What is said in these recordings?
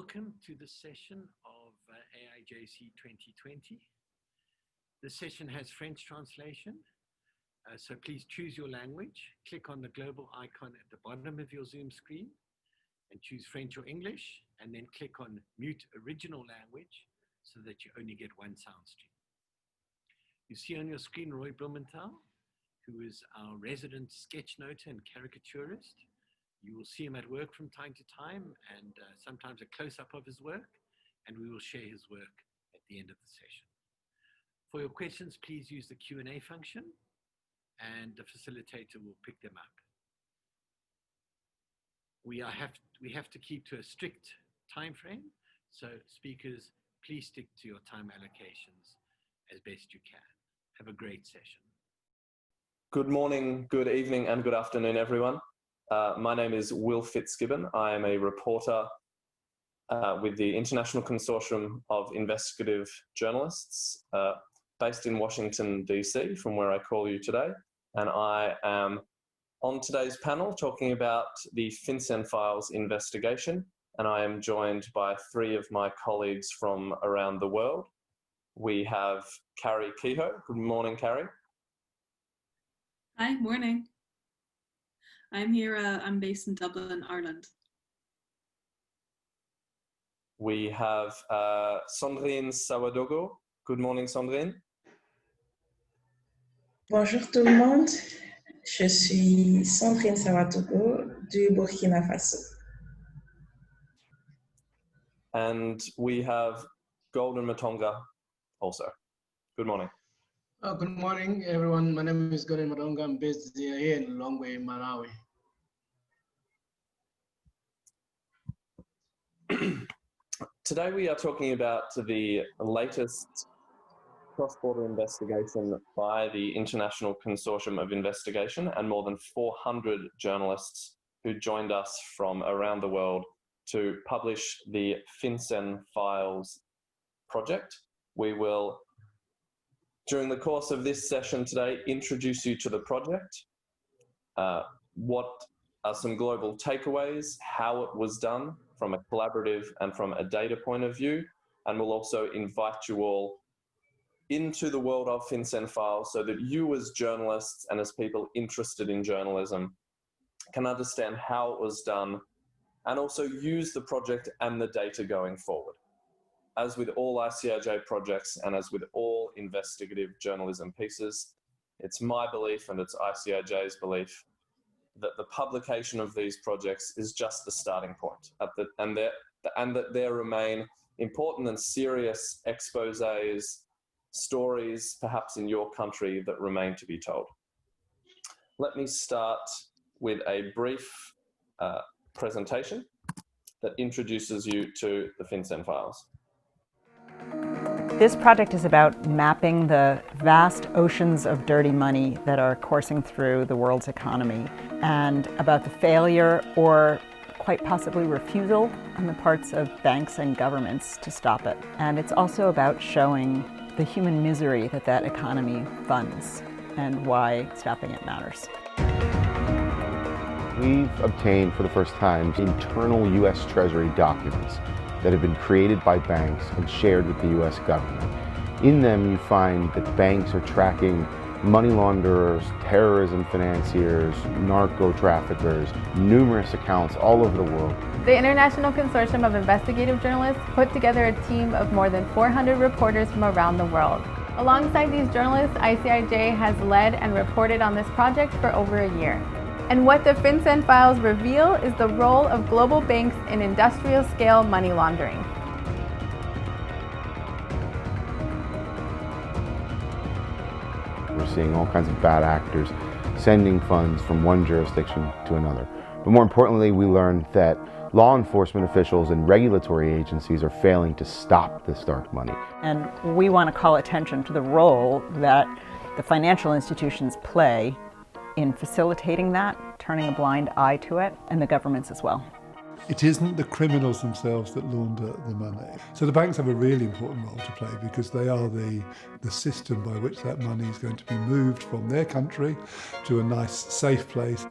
Welcome to this session of AIJC 2020. This session has French translation, so please choose your language. Click on the global icon at the bottom of your Zoom screen and choose French or English, and then click on mute original language so that you only get one sound stream. You see on your screen Roy Blumenthal, who is our resident sketchnoter and caricaturist. You will see him at work from time to time, and sometimes a close-up of his work, and we will share his work at the end of the session. For your questions, please use the Q&A function, and the facilitator will pick them up. We have to keep to a strict time frame, so speakers, please stick to your time allocations as best you can. Have a great session. Good morning, good evening, and good afternoon, everyone. My name is Will Fitzgibbon. I am a reporter with the International Consortium of Investigative Journalists based in Washington, DC, from where I call you today. And I am on today's panel talking about the FinCEN Files investigation. And I am joined by three of my colleagues from around the world. We have Carrie Kehoe. Good morning, Carrie. Hi, morning. I'm here, I'm based in Dublin, Ireland. We have Sandrine Sawadogo. Good morning, Sandrine. Bonjour tout le monde, je suis Sandrine Sawadogo du Burkina Faso. And we have Golden Matonga also. Good morning. Good morning, everyone. My name is Golden Matonga. I'm based here in Longwe, Malawi. Today we are talking about the latest cross-border investigation by the International Consortium of Investigation and more than 400 journalists who joined us from around the world to publish the FinCEN Files project. We will, during the course of this session today, introduce you to the project, what are some global takeaways, how it was done from a collaborative and from a data point of view, and we'll also invite you all into the world of FinCEN Files so that you as journalists and as people interested in journalism can understand how it was done and also use the project and the data going forward. As with all ICIJ projects and as with all investigative journalism pieces, it's my belief and it's ICIJ's belief that the publication of these projects is just the starting point, and that there remain important and serious exposés, stories, perhaps in your country, that remain to be told. Let me start with a brief presentation that introduces you to the FinCEN Files. This project is about mapping the vast oceans of dirty money that are coursing through the world's economy, and about the failure or quite possibly refusal on the parts of banks and governments to stop it. And it's also about showing the human misery that that economy funds and why stopping it matters. We've obtained for the first time internal U.S. Treasury documents that have been created by banks and shared with the U.S. government. In them, you find that banks are tracking money launderers, terrorism financiers, narco traffickers, numerous accounts all over the world. The International Consortium of Investigative Journalists put together a team of more than 400 reporters from around the world. Alongside these journalists, ICIJ has led and reported on this project for over a year. And what the FinCEN Files reveal is the role of global banks in industrial-scale money laundering. We're seeing all kinds of bad actors sending funds from one jurisdiction to another. But more importantly, we learned that law enforcement officials and regulatory agencies are failing to stop this dark money. And we want to call attention to the role that the financial institutions play in facilitating that, turning a blind eye to it, and the governments as well. It isn't the criminals themselves that launder the money. So the banks have a really important role to play because they are the system by which that money is going to be moved from their country to a nice, safe place.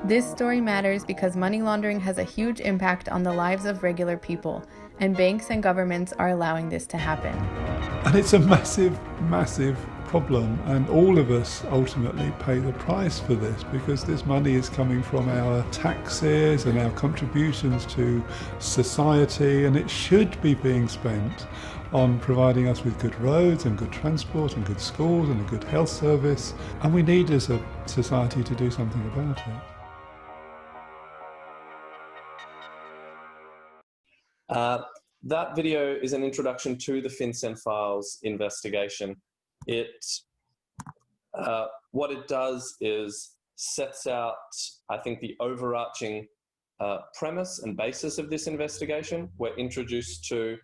This story matters because money laundering has a huge impact on the lives of regular people, and banks and governments are allowing this to happen. And it's a massive, massive problem, and all of us ultimately pay the price for this, because this money is coming from our taxes and our contributions to society, and it should be being spent on providing us with good roads and good transport and good schools and a good health service, and we need as a society to do something about it. That video is an introduction to the FinCEN Files investigation. What it does is sets out, I think, the overarching premise and basis of this investigation. We're introduced to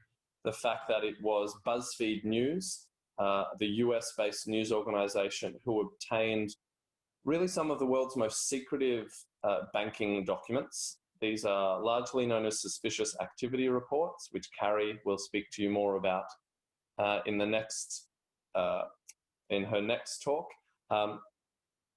the fact that it was BuzzFeed News, the US-based news organization, who obtained really some of the world's most secretive banking documents. These are largely known as suspicious activity reports, which Carrie will speak to you more about in her next talk.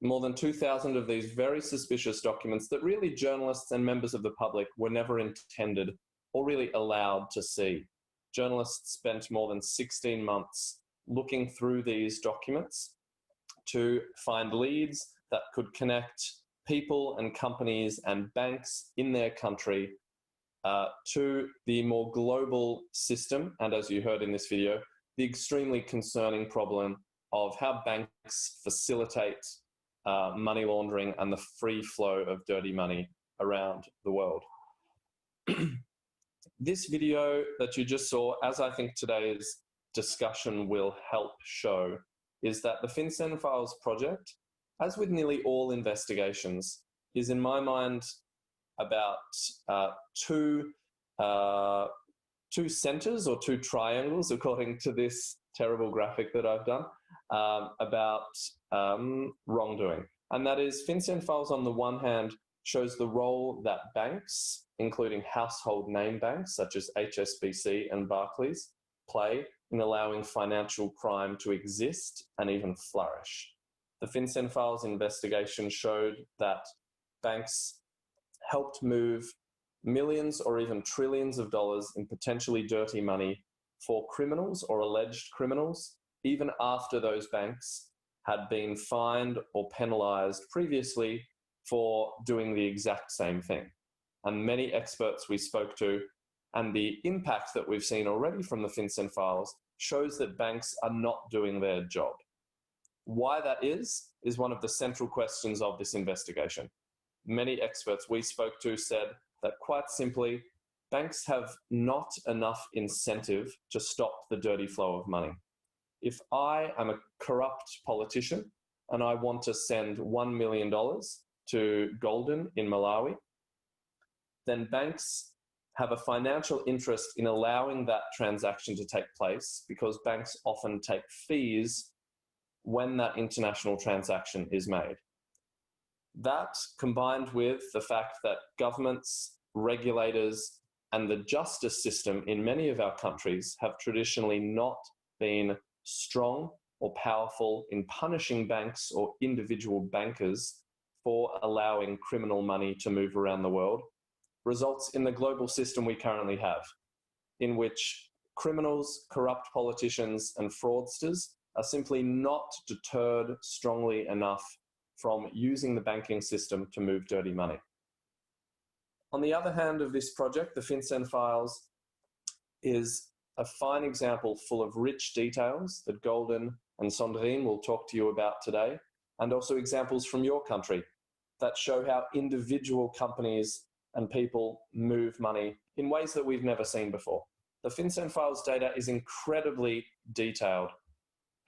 More than 2,000 of these very suspicious documents that really journalists and members of the public were never intended or really allowed to see. Journalists spent more than 16 months looking through these documents to find leads that could connect people and companies and banks in their country to the more global system, and as you heard in this video, the extremely concerning problem of how banks facilitate money laundering and the free flow of dirty money around the world. This video that you just saw, as I think today's discussion will help show, is that the FinCEN Files project, as with nearly all investigations, is in my mind about two centers or two triangles, according to this terrible graphic that I've done, about wrongdoing. And that is, FinCEN Files on the one hand shows the role that banks, including household name banks such as HSBC and Barclays, play in allowing financial crime to exist and even flourish. The FinCEN Files investigation showed that banks helped move millions or even trillions of dollars in potentially dirty money for criminals or alleged criminals, even after those banks had been fined or penalized previously for doing the exact same thing. And many experts we spoke to, and the impact that we've seen already from the FinCEN Files, shows that banks are not doing their job. Why that is one of the central questions of this investigation. Many experts we spoke to said that, quite simply, banks have not enough incentive to stop the dirty flow of money. If I am a corrupt politician and I want to send $1 million to Golden in Malawi, then banks have a financial interest in allowing that transaction to take place, because banks often take fees when that international transaction is made. That, combined with the fact that governments, regulators, and the justice system in many of our countries have traditionally not been strong or powerful in punishing banks or individual bankers for allowing criminal money to move around the world, results in the global system we currently have, in which criminals, corrupt politicians, and fraudsters are simply not deterred strongly enough from using the banking system to move dirty money. On the other hand of this project, the FinCEN Files is a fine example full of rich details that Golden and Sandrine will talk to you about today, and also examples from your country that show how individual companies and people move money in ways that we've never seen before. The FinCEN Files data is incredibly detailed,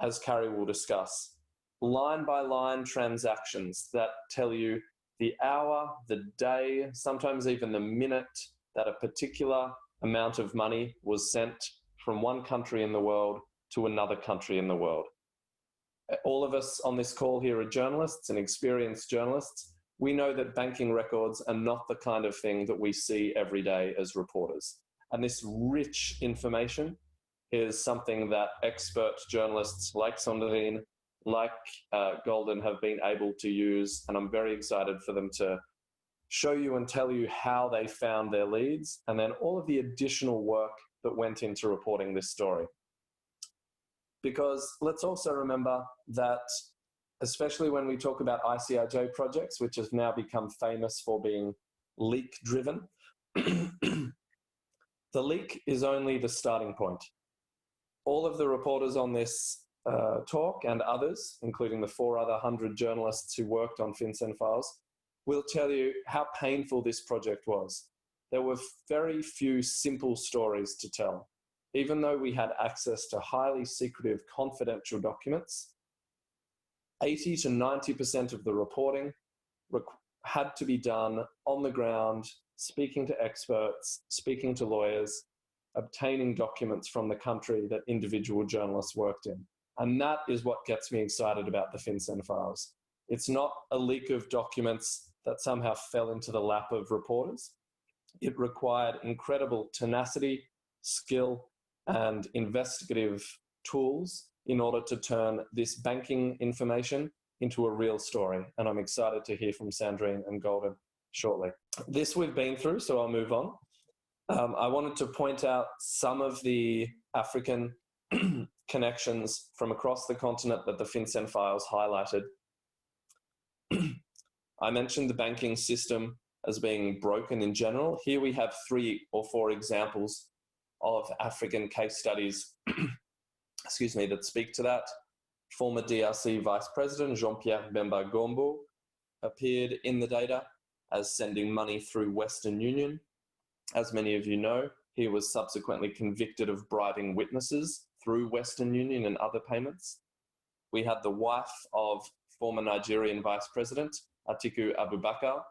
as Carrie will discuss. Line-by-line transactions that tell you the hour, the day, sometimes even the minute that a particular amount of money was sent from one country in the world to another country in the world. All of us on this call here are journalists and experienced journalists. We know that banking records are not the kind of thing that we see every day as reporters. And this rich information is something that expert journalists like Sandrine, like Golden, have been able to use, and I'm very excited for them to show you and tell you how they found their leads, and then all of the additional work that went into reporting this story. Because let's also remember that, especially when we talk about ICIJ projects, which have now become famous for being leak-driven, the leak is only the starting point. All of the reporters on this talk and others, including the 400 journalists who worked on FinCEN Files, will tell you how painful this project was. There were very few simple stories to tell. Even though we had access to highly secretive, confidential documents, 80 to 90% of the reporting had to be done on the ground, speaking to experts, speaking to lawyers, obtaining documents from the country that individual journalists worked in. And that is what gets me excited about the FinCEN Files. It's not a leak of documents that somehow fell into the lap of reporters. It required incredible tenacity, skill, and investigative tools in order to turn this banking information into a real story. And I'm excited to hear from Sandrine and Golden shortly. This we've been through, so I'll move on. I wanted to point out some of the African connections from across the continent that the FinCEN Files highlighted. I mentioned the banking system as being broken in general. Here we have 3 or 4 examples of African case studies excuse me, that speak to that. Former DRC Vice President Jean-Pierre Bemba Gombo appeared in the data as sending money through Western Union. As many of you know, he was subsequently convicted of bribing witnesses through Western Union and other payments. We had the wife of former Nigerian Vice President Atiku Abubakar,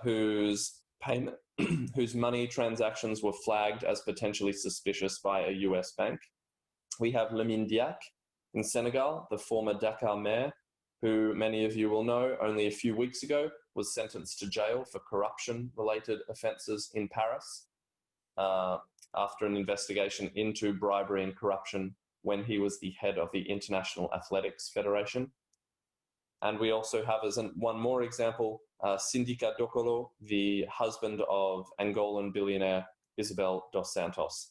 whose money transactions were flagged as potentially suspicious by a US bank. We have Lamine Diack in Senegal, the former Dakar mayor, who many of you will know only a few weeks ago was sentenced to jail for corruption-related offences in Paris after an investigation into bribery and corruption when he was the head of the International Athletics Federation. And we also have, as one more example, Sindika Dokolo, the husband of Angolan billionaire Isabel dos Santos.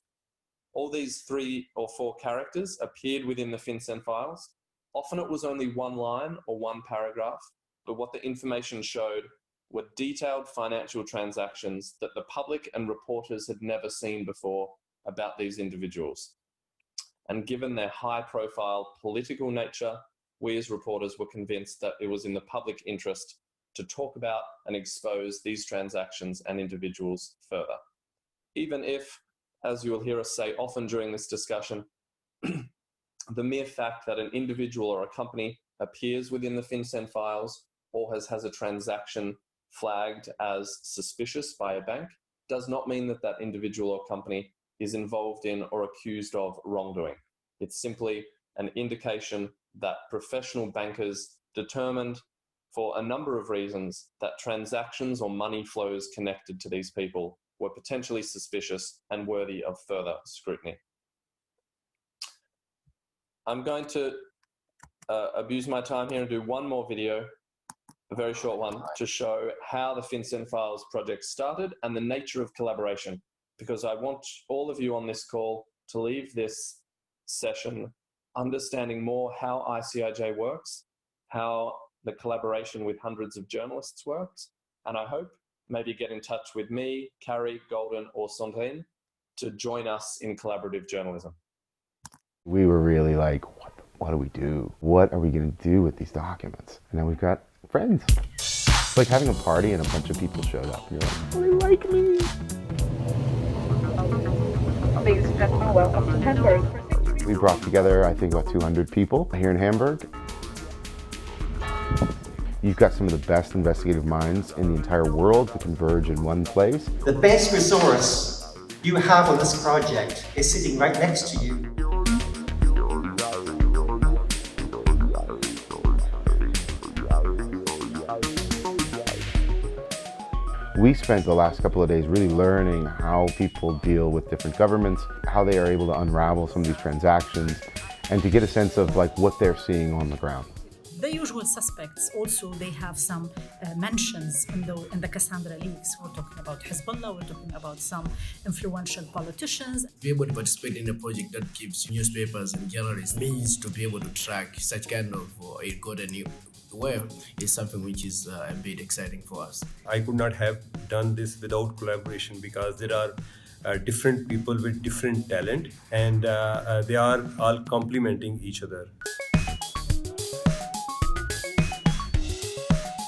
All these 3 or 4 characters appeared within the FinCEN Files. Often it was only 1 line or 1 paragraph, but what the information showed were detailed financial transactions that the public and reporters had never seen before about these individuals. And given their high-profile political nature, we as reporters were convinced that it was in the public interest to talk about and expose these transactions and individuals further. Even if, as you will hear us say often during this discussion, the mere fact that an individual or a company appears within the FinCEN Files or has a transaction flagged as suspicious by a bank does not mean that that individual or company is involved in or accused of wrongdoing. It's simply an indication that professional bankers determined for a number of reasons that transactions or money flows connected to these people were potentially suspicious and worthy of further scrutiny. I'm going to abuse my time here and do one more video, a very short one, to show how the FinCEN Files project started and the nature of collaboration, because I want all of you on this call to leave this session understanding more how ICIJ works, how the collaboration with hundreds of journalists works, and I hope maybe get in touch with me, Carrie, Golden, or Sandrine to join us in collaborative journalism. We were really like, what do we do? What are we going to do with these documents? And now we've got friends. It's like having a party and a bunch of people showed up. And you're like, oh, they like me. Ladies and gentlemen, welcome to Hamburg. We brought together, I think, about 200 people here in Hamburg. You've got some of the best investigative minds in the entire world to converge in one place. The best resource you have on this project is sitting right next to you. We spent the last couple of days really learning how people deal with different governments, how they are able to unravel some of these transactions, and to get a sense of like what they're seeing on the ground. the usual suspects. Also, they have some mentions in the Cassandra leaks. We're talking about Hezbollah, we're talking about some influential politicians. To be able to participate in a project that gives newspapers and journalists means to be able to track such kind of a good and web is something which is a bit exciting for us. I could not have done this without collaboration, because there are different people with different talent, and they are all complementing each other.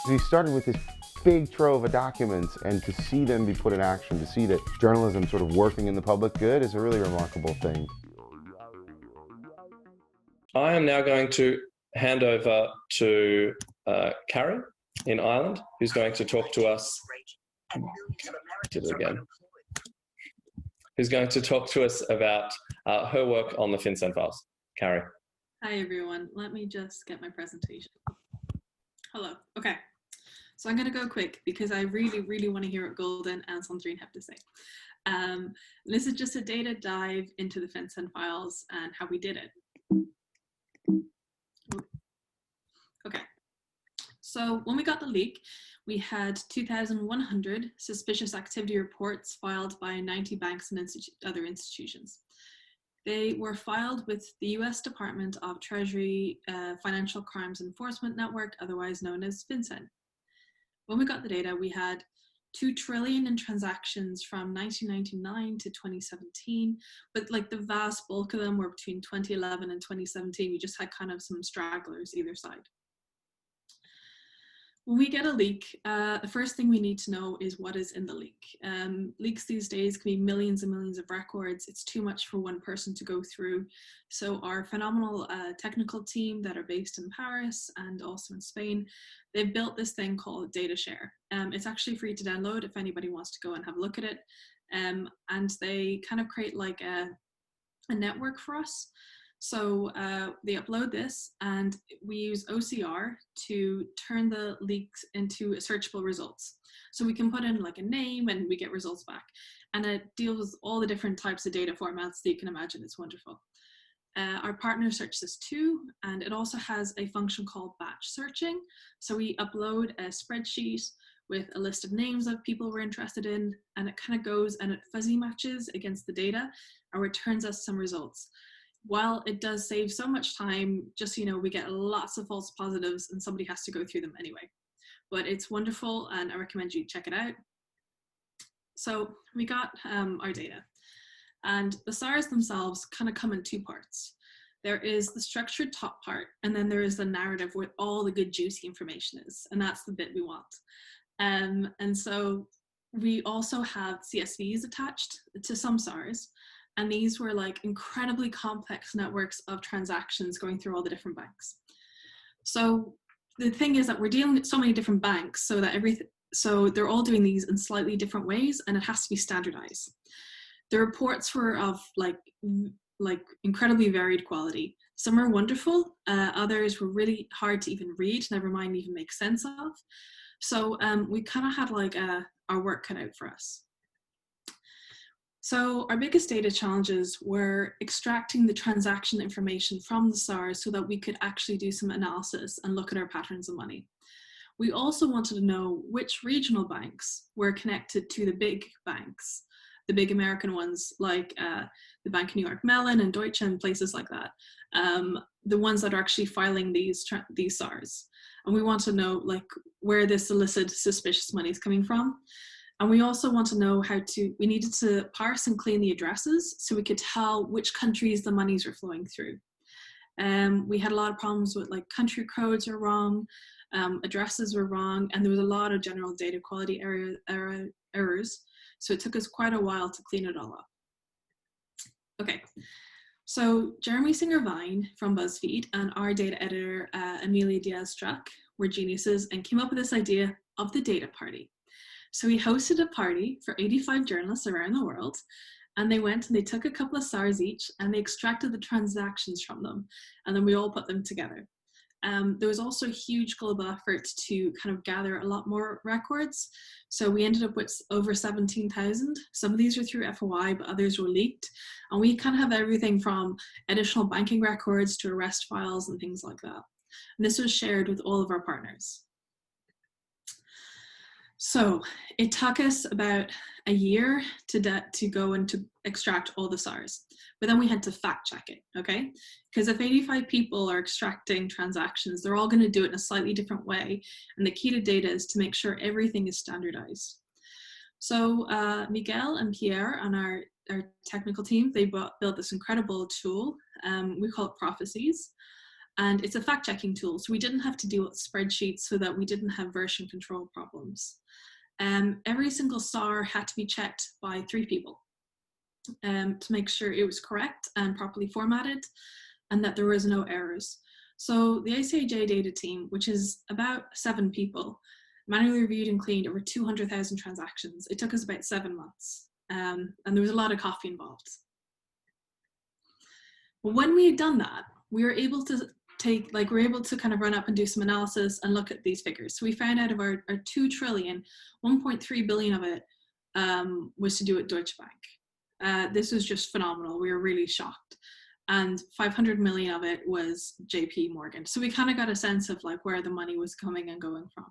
We started with this big trove of documents, and to see them be put in action, to see that journalism sort of working in the public good is a really remarkable thing. I am now going to hand over to Carrie in Ireland, who's going to talk to us. Did it again. Who's going to talk to us about her work on the FinCEN Files. Carrie. Hi, everyone. Let me just get my presentation. Hello. Okay. So I'm going to go quick because I really, really want to hear what Golden and Sandrine have to say. This is just a data dive into the FinCEN Files and how we did it. Okay. So when we got the leak, we had 2,100 suspicious activity reports filed by 90 banks and other institutions. They were filed with the US Department of Treasury Financial Crimes Enforcement Network, otherwise known as FinCEN. When we got the data, we had 2 trillion in transactions from 1999 to 2017, but like the vast bulk of them were between 2011 and 2017. We just had kind of some stragglers either side. When we get a leak, the first thing we need to know is what is in the leak. Leaks these days can be millions and millions of records. It's too much for one person to go through. So our phenomenal technical team that are based in Paris and also in Spain, they've built this thing called Data Share. It's actually free to download if anybody wants to go and have a look at it. And they kind of create like a network for us. So they upload this and we use OCR to turn the leaks into searchable results. So we can put in like a name and we get results back. And it deals with all the different types of data formats that you can imagine. It's wonderful. Our partner search this too, and it also has a function called batch searching. So we upload a spreadsheet with a list of names of people we're interested in, and it kind of goes and it fuzzy matches against the data and returns us some results. While it does save so much time, just so you know, we get lots of false positives and somebody has to go through them anyway. But it's wonderful and I recommend you check it out. So we got our data, and the SARs themselves kind of come in 2 parts. There is the structured top part, and then there is the narrative where all the good juicy information is, and that's the bit we want. And so we also have CSVs attached to some SARs. And these were like incredibly complex networks of transactions going through all the different banks. So the thing is that we're dealing with so many different banks, so that so they're all doing these in slightly different ways, and it has to be standardized. The reports were of like incredibly varied quality. Some are wonderful, others were really hard to even read, never mind even make sense of. So we kind of had like our work cut out for us. So our biggest data challenges were extracting the transaction information from the SARs so that we could actually do some analysis and look at our patterns of money. We also wanted to know which regional banks were connected to the big banks, the big American ones like the Bank of New York Mellon and Deutsche and places like that, the ones that are actually filing these SARs. And we want to know like where this illicit suspicious money is coming from. And we also want to know we needed to parse and clean the addresses so we could tell which countries the monies were flowing through. We had a lot of problems with like country codes are wrong, addresses were wrong, and there was a lot of general data quality errors. So it took us quite a while to clean it all up. Okay, so Jeremy Singer-Vine from BuzzFeed and our data editor, Amelia Diaz-Struck, were geniuses and came up with this idea of the data party. So we hosted a party for 85 journalists around the world, and they went and they took a couple of SARs each and they extracted the transactions from them, and then we all put them together. There was also a huge global effort to kind of gather a lot more records. So we ended up with over 17,000. Some of these were through FOI, but others were leaked. And we kind of have everything from additional banking records to arrest files and things like that. And this was shared with all of our partners. So it took us about a year to go and to extract all the SARs, but then we had to fact check it, okay? Because if 85 people are extracting transactions, they're all going to do it in a slightly different way. And the key to data is to make sure everything is standardized. So Miguel and Pierre on our technical team, they built this incredible tool. We call it Prophecies. And it's a fact-checking tool. So we didn't have to deal with spreadsheets so that we didn't have version control problems. Every single SAR had to be checked by 3 people to make sure it was correct and properly formatted and that there was no errors. So the ICIJ data team, which is about 7 people, manually reviewed and cleaned over 200,000 transactions. It took us about 7 months, and there was a lot of coffee involved. Well, when we had done that, we were able to kind of run up and do some analysis and look at these figures. So we found out of our 2 trillion, 1.3 billion of it was to do with Deutsche Bank. This was just phenomenal. We were really shocked. And 500 million of it was JP Morgan. So we kind of got a sense of like where the money was coming and going from.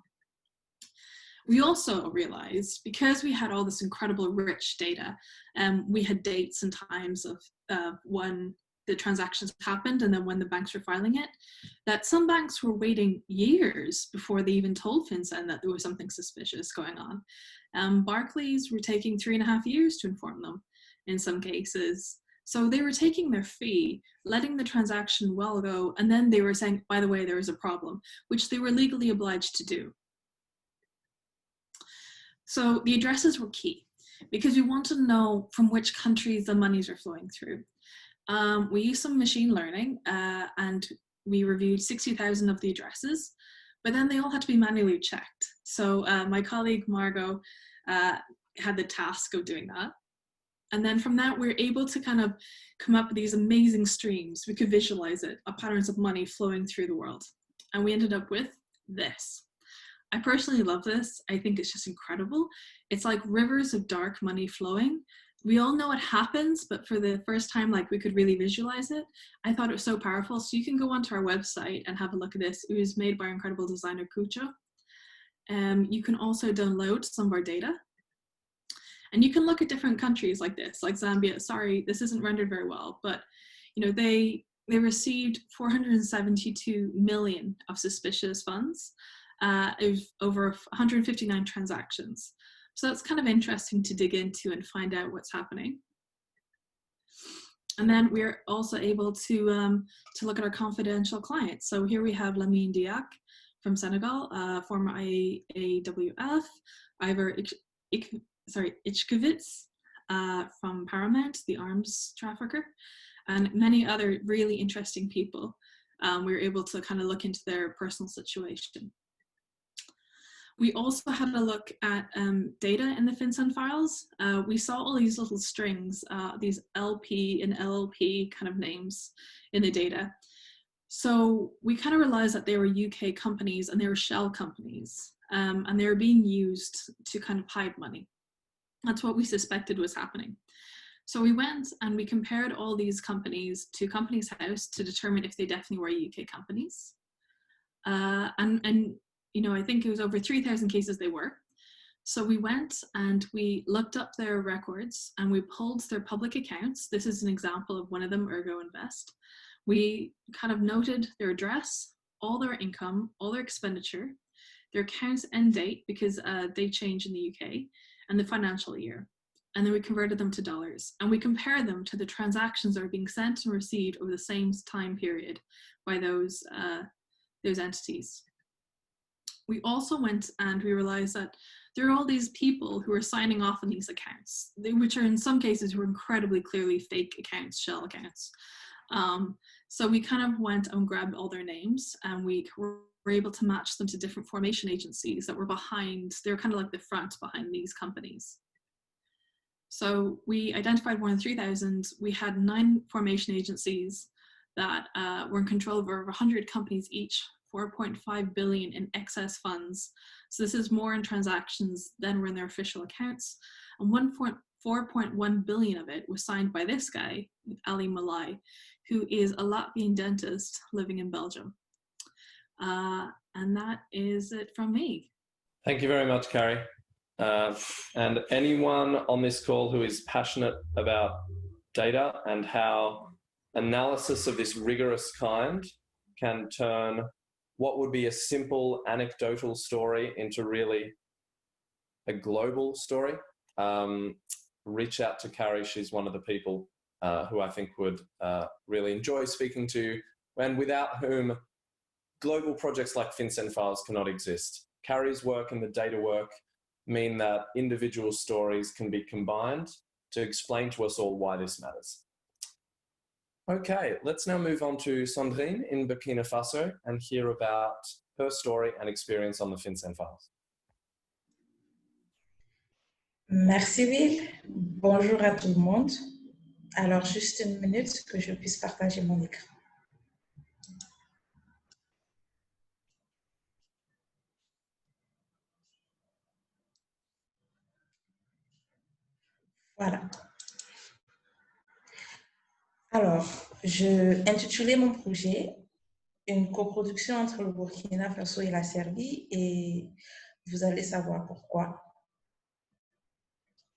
We also realized, because we had all this incredible rich data, we had dates and times of when the transactions happened and then when the banks were filing it, that some banks were waiting years before they even told FinCEN that there was something suspicious going on. Barclays were taking 3.5 years to inform them in some cases. So they were taking their fee, letting the transaction well go, and then they were saying, by the way, there is a problem, which they were legally obliged to do. So the addresses were key because we wanted to know from which countries the monies are flowing through. We used some machine learning and we reviewed 60,000 of the addresses, but then they all had to be manually checked. So my colleague Margot had the task of doing that. And then from that, we were able to kind of come up with these amazing streams. We could visualize it, patterns of money flowing through the world. And we ended up with this. I personally love this. I think it's just incredible. It's like rivers of dark money flowing. We all know it happens, but for the first time, like we could really visualize it. I thought it was so powerful. So you can go onto our website and have a look at this. It was made by our incredible designer, Kucho. You can also download some of our data. And you can look at different countries like this, like Zambia. Sorry, this isn't rendered very well, but you know, they received 472 million of suspicious funds of over 159 transactions. So that's kind of interesting to dig into and find out what's happening. And then we're also able to look at our confidential clients. So here we have Lamine Diak from Senegal, former IAWF, Ivor Ichkovitz from Paramount, the arms trafficker, and many other really interesting people. We were able to kind of look into their personal situation. We also had a look at data in the FinCEN files. We saw all these little strings, these LP and LLP kind of names in the data. So we kind of realized that they were UK companies and they were shell companies, and they were being used to kind of hide money. That's what we suspected was happening. So we went and we compared all these companies to Companies House to determine if they definitely were UK companies. And you know, I think it was over 3,000 cases they were. So we went and we looked up their records and we pulled their public accounts. This is an example of one of them, Ergo Invest. We kind of noted their address, all their income, all their expenditure, their accounts end date, because they change in the UK, and the financial year. And then we converted them to dollars. And we compared them to the transactions that are being sent and received over the same time period by those entities. We also went and we realized that there are all these people who are signing off on these accounts, which are in some cases were incredibly clearly fake accounts, shell accounts. So we kind of went and grabbed all their names and we were able to match them to different formation agencies that were behind, they're kind of like the front behind these companies. So we identified more than 3,000. We had 9 formation agencies that were in control of over 100 companies each, 4.5 billion in excess funds. So this is more in transactions than were in their official accounts. And 4.1 billion of it was signed by this guy, Ali Malai, who is a Latvian dentist living in Belgium. And that is it from me. Thank you very much, Carrie. And anyone on this call who is passionate about data and how analysis of this rigorous kind can turn what would be a simple anecdotal story into really a global story, reach out to Carrie. She's one of the people who I think would really enjoy speaking to, and without whom global projects like FinCEN Files cannot exist. Carrie's work and the data work mean that individual stories can be combined to explain to us all why this matters. Okay, let's now move on to Sandrine in Burkina Faso and hear about her story and experience on the FinCEN Files. Merci Will. Bonjour à tout le monde. Alors, juste une minute que je puisse partager mon écran. Voilà. Alors, je intitulais mon projet une coproduction entre le Burkina Faso et la Serbie et vous allez savoir pourquoi.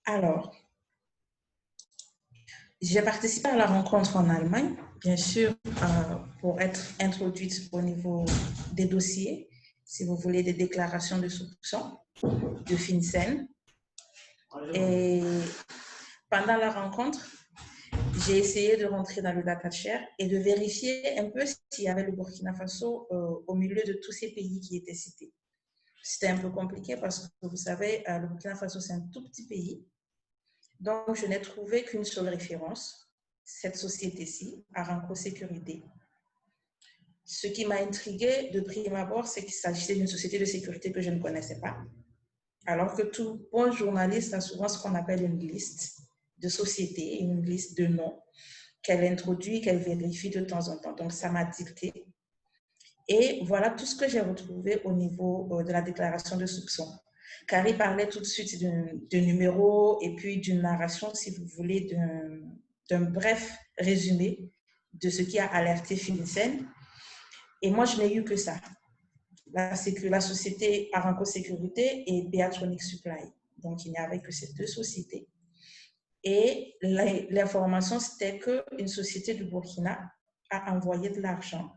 Alors, j'ai participé à la rencontre en Allemagne, bien sûr, pour être introduite au niveau des dossiers, si vous voulez, des déclarations de soupçon de FinCEN. Et pendant la rencontre, j'ai essayé de rentrer dans le data share et de vérifier un peu s'il y avait le Burkina Faso au milieu de tous ces pays qui étaient cités. C'était un peu compliqué parce que vous savez, le Burkina Faso, c'est un tout petit pays. Donc, je n'ai trouvé qu'une seule référence, cette société-ci, Aramco Sécurité. Ce qui m'a intriguée de prime abord, c'est qu'il s'agissait d'une société de sécurité que je ne connaissais pas. Alors que tout bon journaliste a souvent ce qu'on appelle une liste de sociétés, une liste de noms qu'elle introduit, qu'elle vérifie de temps en temps. Donc, ça m'a tilté. Et voilà tout ce que j'ai retrouvé au niveau de la déclaration de soupçon. Carrie parlait tout de suite d'un numéro et puis d'une narration, si vous voulez, d'un bref résumé de ce qui a alerté FinCEN. Et moi, je n'ai eu que ça. La société Aramco Sécurité et Beatronic Supply. Donc, il n'y avait que ces deux sociétés. Et l'information, c'était qu'une société du Burkina a envoyé de l'argent,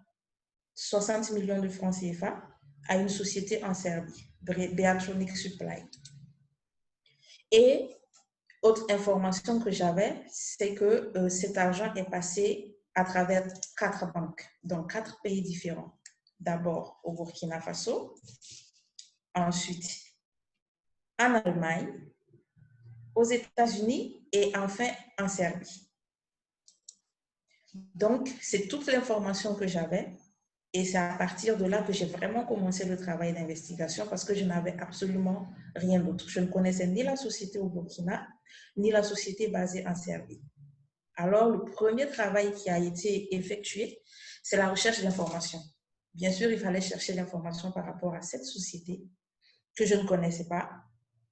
60 millions de francs CFA, à une société en Serbie, Beatronic Supply. Et autre information que j'avais, c'est que cet argent est passé à travers 4 banques, dans 4 pays différents. D'abord au Burkina Faso, ensuite en Allemagne, aux États-Unis et enfin en Serbie. Donc, c'est toute l'information que j'avais. Et c'est à partir de là que j'ai vraiment commencé le travail d'investigation parce que je n'avais absolument rien d'autre. Je ne connaissais ni la société au Burkina, ni la société basée en Serbie. Alors, le premier travail qui a été effectué, c'est la recherche d'informations. Bien sûr, il fallait chercher l'information par rapport à cette société que je ne connaissais pas,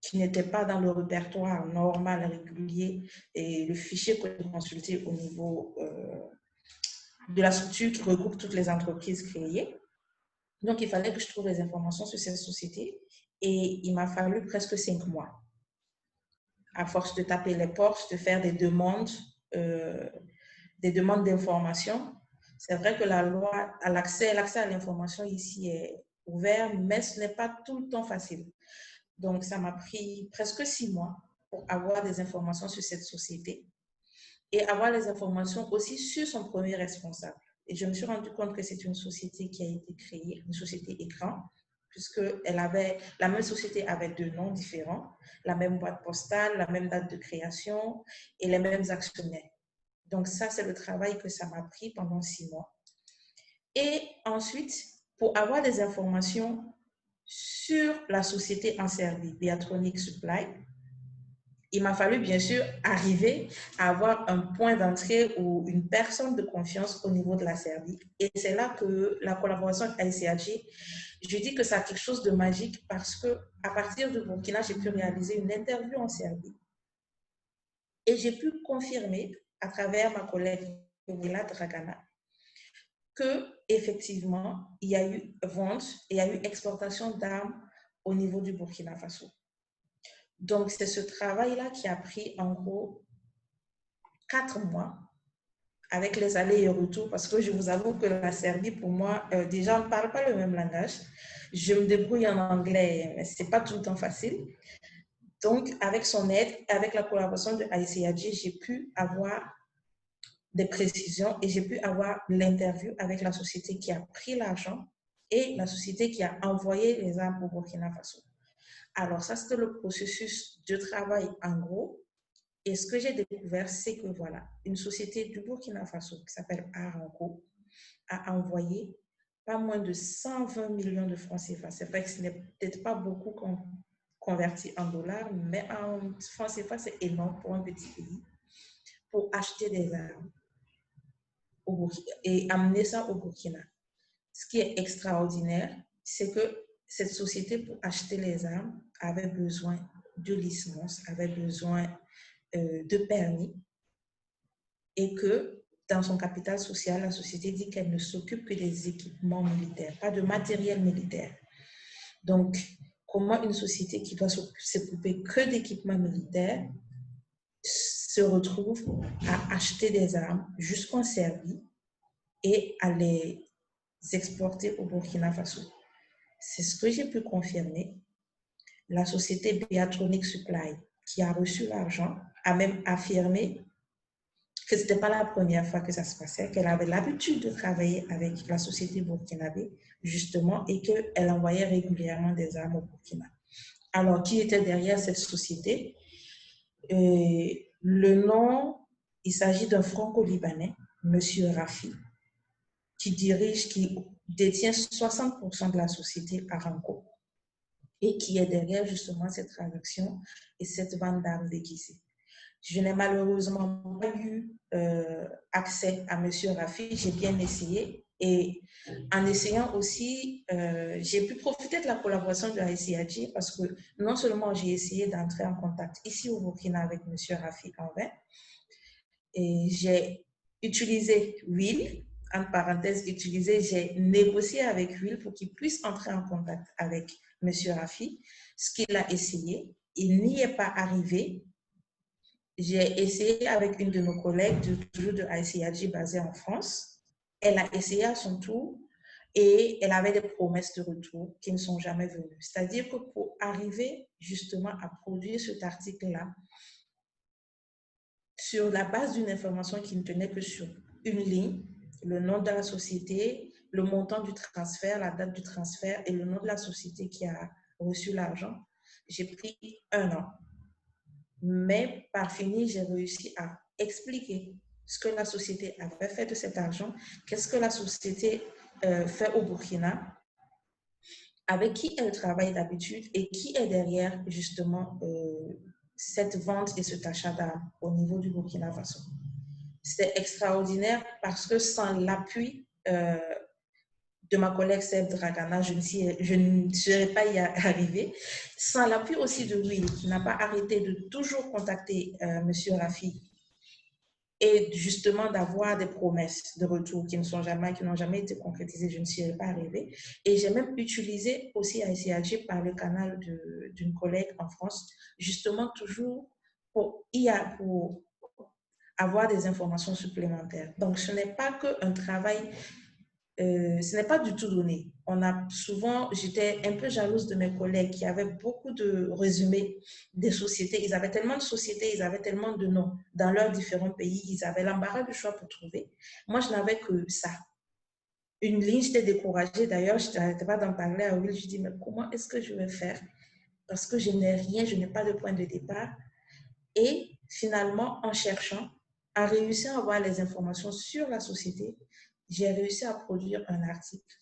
qui n'était pas dans le répertoire normal, régulier, et le fichier que j'ai consulté au niveau de la structure qui regroupe toutes les entreprises créées. Donc, il fallait que je trouve les informations sur cette société et il m'a fallu presque 5 mois. À force de taper les portes, de faire des demandes d'information. C'est vrai que la loi, l'accès à l'information ici est ouvert, mais ce n'est pas tout le temps facile. Donc, ça m'a pris presque 6 mois pour avoir des informations sur cette société et avoir les informations aussi sur son premier responsable. Et je me suis rendu compte que c'est une société qui a été créée, une société écran, puisque la même société avait 2 noms différents, la même boîte postale, la même date de création et les mêmes actionnaires. Donc ça, c'est le travail que ça m'a pris pendant 6 mois. Et ensuite, pour avoir des informations sur la société en Serbie, Beatronic Supply, il m'a fallu bien sûr arriver à avoir un point d'entrée ou une personne de confiance au niveau de la Serbie. Et c'est là que la collaboration avec ICIJ, je dis que ça a quelque chose de magique parce qu'à partir de Burkina, j'ai pu réaliser une interview en Serbie. Et j'ai pu confirmer à travers ma collègue Dragana que effectivement, il y a eu vente et il y a eu exportation d'armes au niveau du Burkina Faso. Donc, c'est ce travail-là qui a pris en gros 4 mois avec les allers et retours, parce que je vous avoue que la Serbie, pour moi, déjà, on ne parle pas le même langage. Je me débrouille en anglais, mais ce n'est pas tout le temps facile. Donc, avec son aide, avec la collaboration de ICIJ, j'ai pu avoir des précisions et j'ai pu avoir l'interview avec la société qui a pris l'argent et la société qui a envoyé les armes au Burkina Faso. Alors, ça, c'était le processus de travail en gros. Et ce que j'ai découvert, c'est que voilà, une société du Burkina Faso qui s'appelle Aranco a envoyé pas moins de 120 millions de francs CFA. C'est vrai que ce n'est peut-être pas beaucoup converti en dollars, mais en francs CFA, c'est énorme pour un petit pays, pour acheter des armes au Burkina et amener ça au Burkina. Ce qui est extraordinaire, c'est que cette société, pour acheter les armes, avait besoin de licence, avait besoin de permis, et que dans son capital social, la société dit qu'elle ne s'occupe que des équipements militaires, pas de matériel militaire. Donc, comment une société qui doit s'occuper que d'équipements militaires se retrouve à acheter des armes jusqu'en Serbie et à les exporter au Burkina Faso? C'est ce que j'ai pu confirmer. La société Beatronic Supply, qui a reçu l'argent, a même affirmé que ce n'était pas la première fois que ça se passait, qu'elle avait l'habitude de travailler avec la société burkinabé, justement, et qu'elle envoyait régulièrement des armes au Burkina. Alors, qui était derrière cette société? Le nom, il s'agit d'un franco-libanais, M. Rafi, qui détient 60% de la société Aranco et qui est derrière justement cette transaction et cette vente d'armes déguisées. Je n'ai malheureusement pas eu accès à M. Rafi, j'ai bien essayé. Et en essayant aussi, j'ai pu profiter de la collaboration de la ICIJ parce que non seulement j'ai essayé d'entrer en contact ici au Burkina avec M. Rafi en vain, et j'ai utilisé Will, en parenthèse, j'ai négocié avec Will pour qu'il puisse entrer en contact avec M. Rafi, ce qu'il a essayé. Il n'y est pas arrivé. J'ai essayé avec une de nos collègues, toujours de ICIJ basée en France. Elle a essayé à son tour et elle avait des promesses de retour qui ne sont jamais venues. C'est-à-dire que pour arriver justement à produire cet article-là, sur la base d'une information qui ne tenait que sur une ligne, le nom de la société, le montant du transfert, la date du transfert et le nom de la société qui a reçu l'argent, j'ai pris 1 an. Mais par fini, j'ai réussi à expliquer ce que la société avait fait de cet argent, qu'est-ce que la société fait au Burkina, avec qui elle travaille d'habitude et qui est derrière justement cette vente et cet achat d'armes au niveau du Burkina Faso. C'est extraordinaire parce que sans l'appui de ma collègue Seb Dragana, je ne serais pas y arriver. Sans l'appui aussi de Will, qui n'a pas arrêté de toujours contacter M. Rafi et justement d'avoir des promesses de retour qui n'ont jamais été concrétisées, je ne serais pas arrivée. Et j'ai même utilisé aussi ICIJ par le canal d'une collègue en France, justement toujours pour avoir des informations supplémentaires. Donc, ce n'est pas qu'un travail... ce n'est pas du tout donné. J'étais un peu jalouse de mes collègues qui avaient beaucoup de résumés des sociétés. Ils avaient tellement de sociétés, ils avaient tellement de noms dans leurs différents pays. Ils avaient l'embarras du choix pour trouver. Moi, je n'avais que ça. Une ligne, j'étais découragée. D'ailleurs, je n'arrêtais pas d'en parler à Will. Je dis, mais comment est-ce que je vais faire? Parce que je n'ai rien, je n'ai pas de point de départ. Et finalement, en cherchant, en réussissant à avoir les informations sur la société, j'ai réussi à produire un article.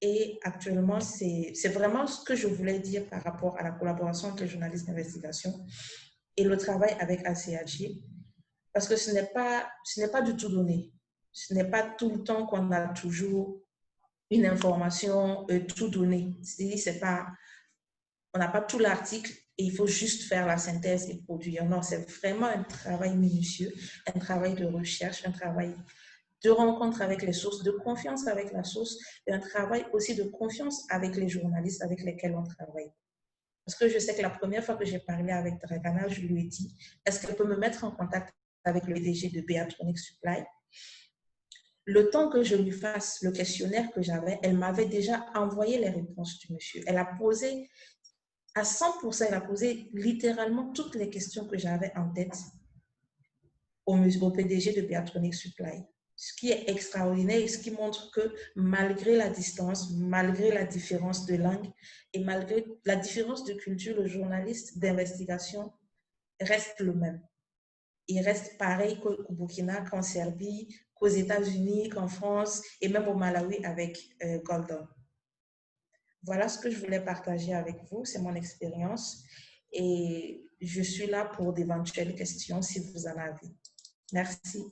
Et actuellement, c'est vraiment ce que je voulais dire par rapport à la collaboration entre les journalistes d'investigation et le travail avec ICIJ, parce que ce n'est pas du tout donné. Ce n'est pas tout le temps qu'on a toujours une information tout donnée. C'est-à-dire, on n'a pas tout l'article et il faut juste faire la synthèse et produire. Non, c'est vraiment un travail minutieux, un travail de recherche, un travail de rencontre avec les sources, de confiance avec la source et un travail aussi de confiance avec les journalistes avec lesquels on travaille. Parce que je sais que la première fois que j'ai parlé avec Dragana, je lui ai dit, est-ce qu'elle peut me mettre en contact avec le PDG de Beatronic Supply? Le temps que je lui fasse le questionnaire que j'avais, elle m'avait déjà envoyé les réponses du monsieur. Elle a posé à 100%, elle a posé littéralement toutes les questions que j'avais en tête au PDG de Beatronic Supply. Ce qui est extraordinaire et ce qui montre que malgré la distance, malgré la différence de langue et malgré la différence de culture, le journaliste d'investigation reste le même. Il reste pareil qu'au Burkina, qu'en Serbie, qu'aux États-Unis, qu'en France et même au Malawi avec Golden. Voilà ce que je voulais partager avec vous, c'est mon expérience et je suis là pour d'éventuelles questions si vous en avez. Merci.